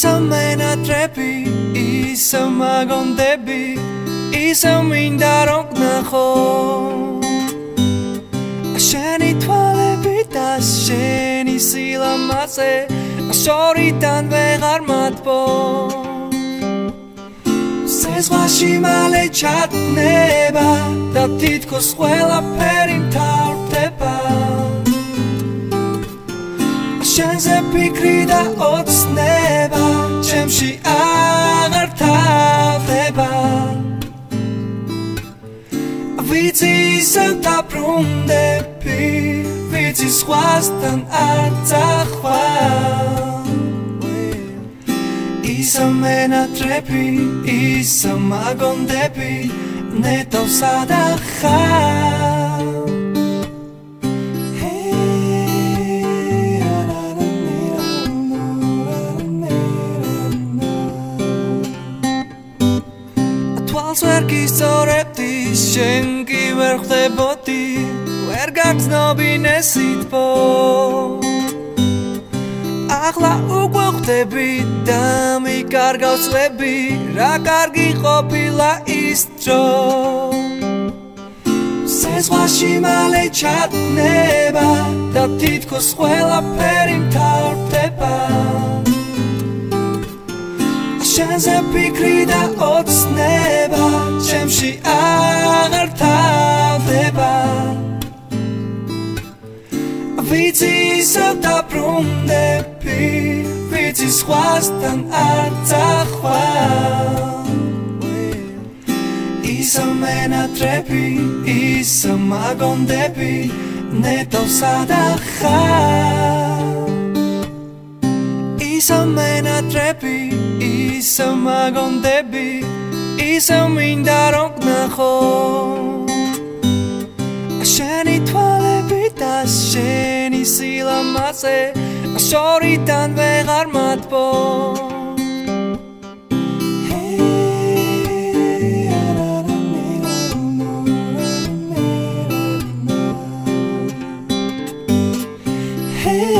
ისევ მენატრები, ისევ მაგონდები, ისევ მინდა რომ გნახო შენი თვალები და შენი სილამაზე შორიდან ვეღარ მათბო ზღვაში მალე ჩატნება და თითქოს ყველაფერი მთავრდება შენზე ფიქრი და ოცნება ჩემში აღარ თავდება ვიცი ისევ დაბრუნდები ვიცი სხვასთან არ წახვარ ისევ მენატრები ისევ მაგონდები ნეტავ სადა ხარ ვერ გისწორებდი შენ კი ვერ ხვდებოდი ვერ გაგზნობინე სითბო ახლა უკვე ხვდები და მიკარგავს ლები რა კარგი ყოფილა ის დრო ზღვაში მალე ჩატნება და თითქოს ყველაფერი მთავრდება შენზე ფიქრი და ოცნება ჩემში აღარ თავდება ვიცი ისევ დაბრუნდები ვიცი სხვასთან არ წახვარ ისევ მენატრები ისევ მაგონდები ნეტავ სადა ხარ ისევ მენატრები ისევ მაგონდები ისევ მინდა რომ გნახო შენი თვალები და შენი სილამაზე შორიდან ვეღარ მათბო Hey